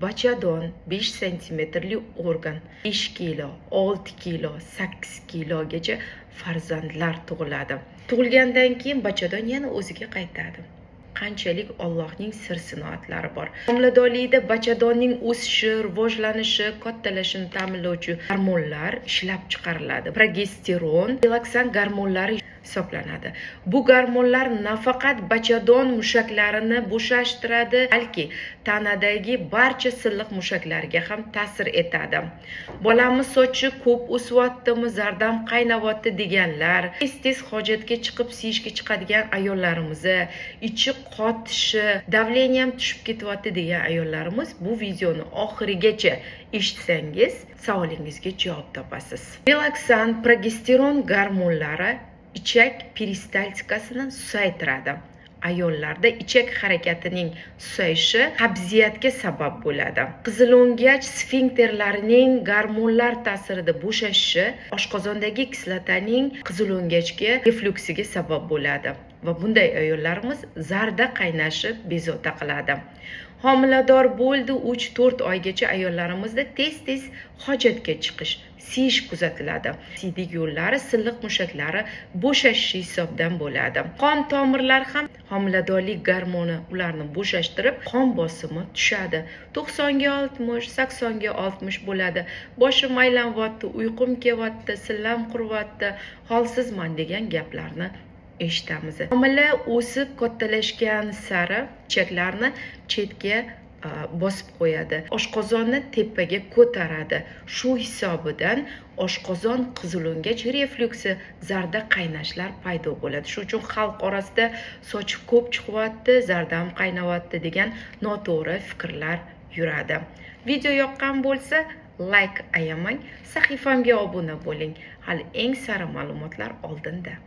Bachadon 5 santimetrli organ 5 kilo, 6 kilo, 8 kilogacha farzandlar tug'iladi. Tug'ilgandan keyin bachadon yana o'ziga qaytadi. Qanchalik Allohning sir sinoatlari bor. Homiladorlikda bachadonning o'sishi, rivojlanishi, kattalashishini ta'minlovchi gormonlar ishlab chiqariladi. Progesteron, relaksan gormonlari hisoblanadi. Bu gormonlar nafaqat bachadon mushaklarini bo'shashtiradi, balki tanadagi barcha silliq mushaklarga ham ta'sir etadi. Bolamiz sochi ko'p o'syaptimi, zardam qaynayapti deganlar, tez hojatga chiqib siyishga chiqadigan ayollarimiz, ichi qotishi, davleniyam tushib ketyapti degan ayollarimiz bu videoni oxirigacha eshitsangiz, savolingizga javob topasiz. Relaksan, progesteron gormonlari ichak peristaltikasini susaytiradi. Ayollarda ichak harakatining susayishi qabziyatga sabab bo'ladi. Qizilo'ngach sfinkterlarining gormonlar ta'sirida bo'shashishi oshqozondagi kislotaning qizilo'ngachga refluksiga sabab bo'ladi va bunday ayollarimiz zarda qaynashi bezovta qiladi. Homilador bo'ldi 3-4 oygacha ayollarimizda tez hojatga chiqish, siyish kuzatiladi. Siydik yo'llari, silliq mushaklari bo'shashishi hisobdan bo'ladi. Qon tomirlar ham homiladorlik gormoni ularni bo'shashtirib, qon bosimi tushadi. 90 ga 60, 80 ga 60 bo'ladi. Boshim aylanyapti, uyqum kelyapti, sillam quryapti, holsizman degan gaplarni eshitamiz. Homila o'sib kattalashgan sari ichaklarni chetga bosib qo'yadi. Oshqozonni tepaga ko'taradi. Shu hisobidan oshqozon qizilo'ngach refluksi, zarda qaynashlar paydo bo'ladi. Shuning uchun xalq orasida sochi ko'p chiqyapti, zardam qaynayapti degan noto'g'ri fikrlar yuradi. Video yoqqan bo'lsa, like ayamang, sahifamga obuna bo'ling. Hali eng sara ma'lumotlar oldinda.